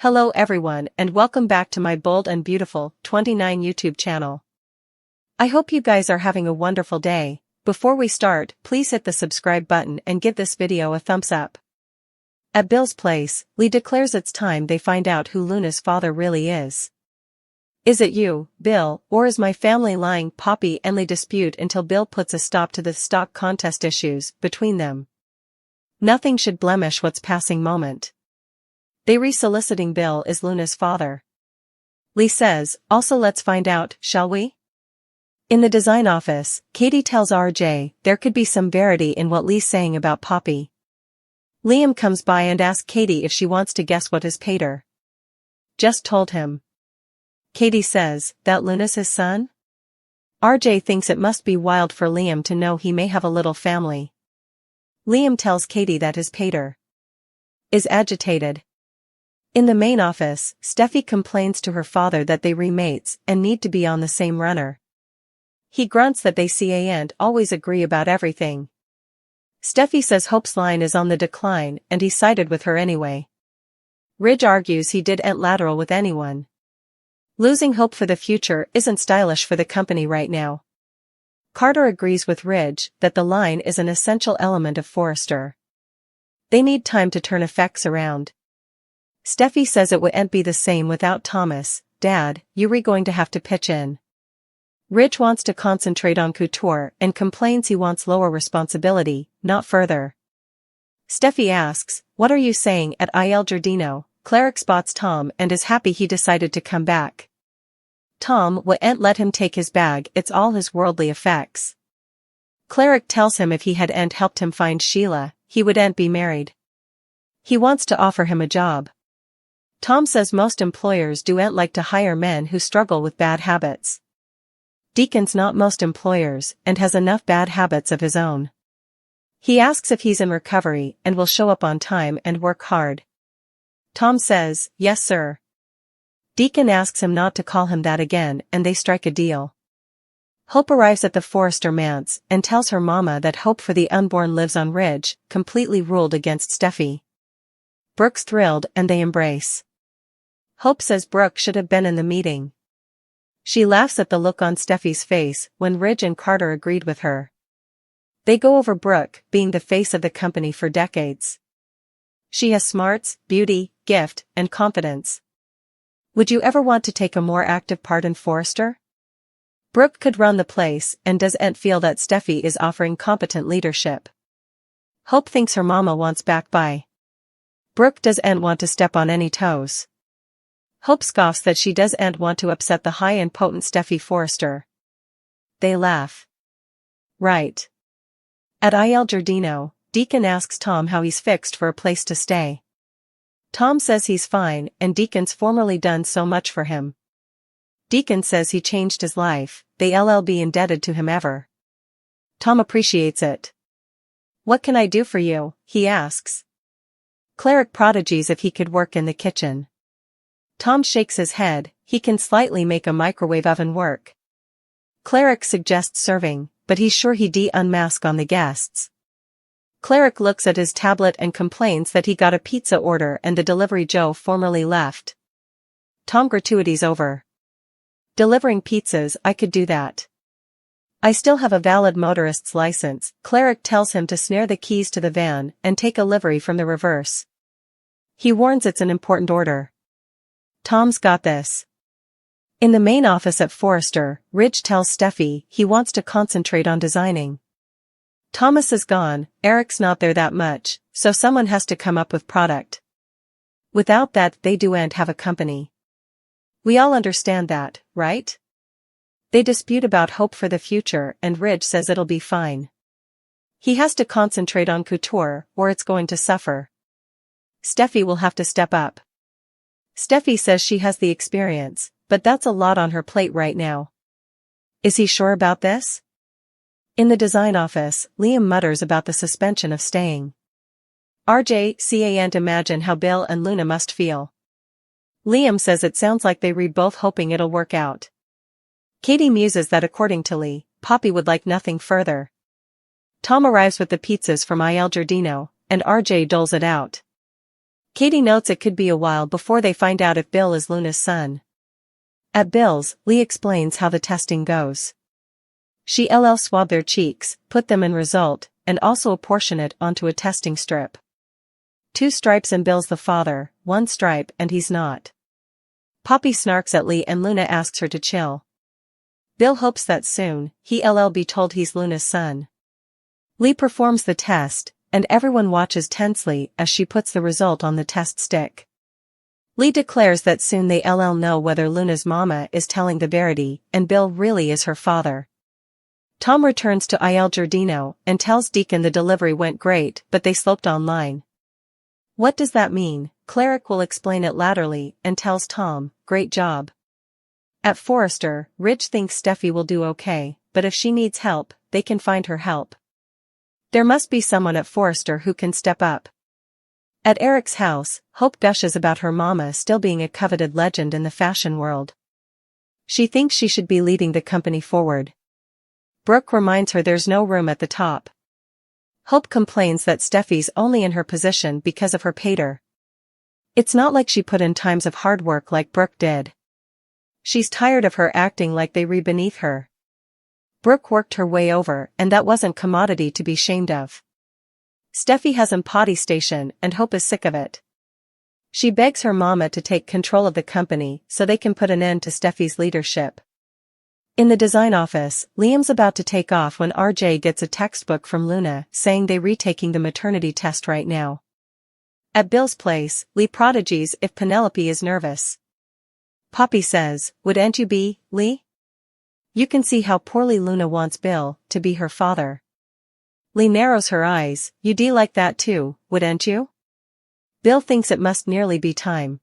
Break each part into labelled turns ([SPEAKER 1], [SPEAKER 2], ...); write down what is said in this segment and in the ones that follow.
[SPEAKER 1] Hello everyone and welcome back to my bold and beautiful 29 YouTube channel. I hope you guys are having a wonderful day. Before we start, please hit the subscribe button and give this video a thumbs up. At Bill's place, Lee declares it's time they find out who Luna's father really is. Is it you, Bill, or is my family lying? Poppy and Lee dispute until Bill puts a stop to the stock contest issues between them. Nothing should blemish what's passing moment. They re-soliciting Bill is Luna's father. Lee says, also let's find out, shall we? In the design office, Katie tells RJ there could be some verity in what Lee's saying about Poppy. Liam comes by and asks Katie if she wants to guess what has paid her. Just told him. Katie says, that Luna's his son? RJ thinks it must be wild for Liam to know he may have a little family. Liam tells Katie that his pater is agitated. In the main office, Steffi complains to her father that they remates and need to be on the same runner. He grunts that they can't always agree about everything. Steffi says Hope's line is on the decline and he sided with her anyway. Ridge argues he didn't lateral with anyone. Losing hope for the future isn't stylish for the company right now. Carter agrees with Ridge that the line is an essential element of Forrester. They need time to turn effects around. Steffi says it wouldn't be the same without Thomas. Dad, you're going to have to pitch in. Ridge wants to concentrate on couture and complains he wants lower responsibility, not further. Steffi asks, what are you saying at Il Giardino? Cleric spots Tom and is happy he decided to come back. Tom wouldn't let him take his bag, it's all his worldly effects. Cleric tells him if he hadn't helped him find Sheila, he wouldn't be married. He wants to offer him a job. Tom says most employers don't like to hire men who struggle with bad habits. Deacon's not most employers and has enough bad habits of his own. He asks if he's in recovery and will show up on time and work hard. Tom says, yes sir. Deacon asks him not to call him that again and they strike a deal. Hope arrives at the Forrester manse and tells her mama that hope for the unborn lives on Ridge, completely ruled against Steffi. Brooke's thrilled and they embrace. Hope says Brooke should have been in the meeting. She laughs at the look on Steffi's face when Ridge and Carter agreed with her. They go over Brooke being the face of the company for decades. She has smarts, beauty, gift, and confidence. Would you ever want to take a more active part in Forrester? Brooke could run the place and doesn't feel that Steffi is offering competent leadership. Hope thinks her mama wants back by. Brooke doesn't want to step on any toes. Hope scoffs that she doesn't want to upset the high and potent Steffi Forrester. They laugh. Right. At Il Giardino, Deacon asks Tom how he's fixed for a place to stay. Tom says he's fine and Deacon's formerly done so much for him. Deacon says he changed his life, they'll be indebted to him ever. Tom appreciates it. What can I do for you? He asks. Cleric prodigies if he could work in the kitchen. Tom shakes his head, he can slightly make a microwave oven work. Cleric suggests serving, but he's sure he'd unmask on the guests. Cleric looks at his tablet and complains that he got a pizza order and the delivery Joe formerly left. Tom gratuity's over. Delivering pizzas, I could do that. I still have a valid motorist's license. Cleric tells him to snare the keys to the van and take a livery from the reverse. He warns it's an important order. Tom's got this. In the main office at Forrester, Ridge tells Steffi he wants to concentrate on designing. Thomas is gone, Eric's not there that much, so someone has to come up with product. Without that they don't have a company. We all understand that, right? They dispute about hope for the future and Ridge says it'll be fine. He has to concentrate on couture or it's going to suffer. Steffi will have to step up. Steffi says she has the experience, but that's a lot on her plate right now. Is he sure about this? In the design office, Liam mutters about the suspension of staying. RJ can't imagine how Bill and Luna must feel. Liam says it sounds like they read both hoping it'll work out. Katie muses that according to Lee, Poppy would like nothing further. Tom arrives with the pizzas from Il Giardino, and RJ doles it out. Katie notes it could be a while before they find out if Bill is Luna's son. At Bill's, Lee explains how the testing goes. She'll swab their cheeks, put them in result, and also apportion it onto a testing strip. 2 stripes and Bill's the father, 1 stripe and he's not. Poppy snarks at Lee and Luna asks her to chill. Bill hopes that soon, he'll be told he's Luna's son. Lee performs the test, and everyone watches tensely as she puts the result on the test stick. Lee declares that soon they'll know whether Luna's mama is telling the verity and Bill really is her father. Tom returns to Il Giardino and tells Deacon the delivery went great but they sloped online. What does that mean? Cleric will explain it latterly and tells Tom, great job. At Forrester, Rich thinks Steffi will do okay, but if she needs help, they can find her help. There must be someone at Forrester who can step up. At Eric's house, Hope gushes about her mama still being a coveted legend in the fashion world. She thinks she should be leading the company forward. Brooke reminds her there's no room at the top. Hope complains that Steffi's only in her position because of her pater. It's not like she put in times of hard work like Brooke did. She's tired of her acting like they read beneath her. Brooke worked her way over and that wasn't commodity to be shamed of. Steffi has potty station and Hope is sick of it. She begs her mama to take control of the company so they can put an end to Steffi's leadership. In the design office, Liam's about to take off when RJ gets a textbook from Luna saying they're retaking the maternity test right now. At Bill's place, Lee prodigies if Penelope is nervous. Poppy says, wouldn't you be, Lee? You can see how poorly Luna wants Bill to be her father. Lee narrows her eyes, you'd like that too, wouldn't you? Bill thinks it must nearly be time.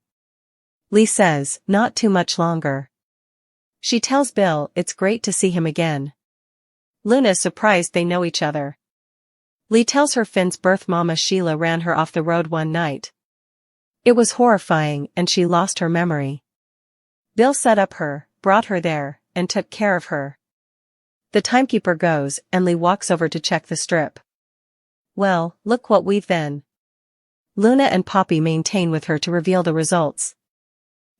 [SPEAKER 1] Lee says, not too much longer. She tells Bill it's great to see him again. Luna's surprised they know each other. Lee tells her Finn's birth mama Sheila ran her off the road one night. It was horrifying and she lost her memory. Bill set up her, brought her there, and took care of her. The timekeeper goes and Lee walks over to check the strip. Well, look what we've then. Luna and Poppy maintain with her to reveal the results.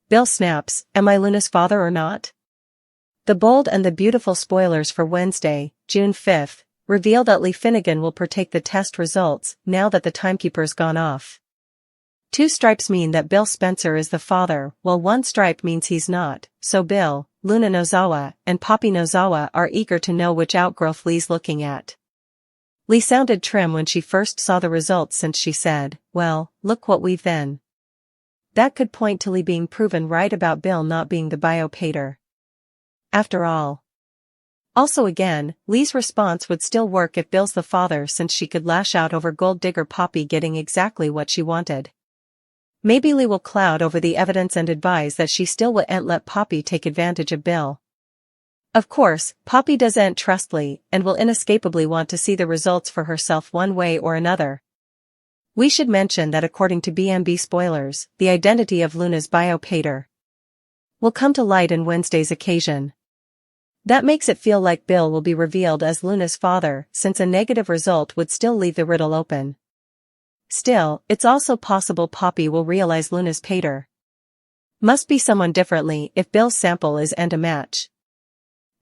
[SPEAKER 1] Bill snaps, am I Luna's father or not? The bold and the beautiful spoilers for Wednesday, June 5th, reveal that Lee Finnegan will partake the test results now that the timekeeper's gone off. 2 stripes mean that Bill Spencer is the father, while 1 stripe means he's not, so Bill, Luna Nozawa, and Poppy Nozawa are eager to know which outgrowth Lee's looking at. Lee sounded trim when she first saw the results since she said, well, look what we've then. That could point to Lee being proven right about Bill not being the bio-pater. After all. Also again, Lee's response would still work if Bill's the father since she could lash out over gold digger Poppy getting exactly what she wanted. Maybe Lee will cloud over the evidence and advise that she still wouldn't let Poppy take advantage of Bill. Of course, Poppy doesn't trust Lee and will inescapably want to see the results for herself one way or another. We should mention that according to BMB spoilers, the identity of Luna's bio-pater will come to light in Wednesday's occasion. That makes it feel like Bill will be revealed as Luna's father since a negative result would still leave the riddle open. Still, it's also possible Poppy will realize Luna's pater must be someone differently if Bill's sample is a match.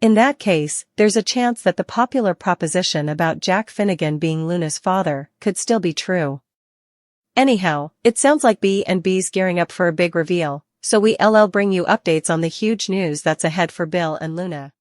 [SPEAKER 1] In that case, there's a chance that the popular proposition about Jack Finnegan being Luna's father could still be true. Anyhow, it sounds like B&B's gearing up for a big reveal, so we'll bring you updates on the huge news that's ahead for Bill and Luna.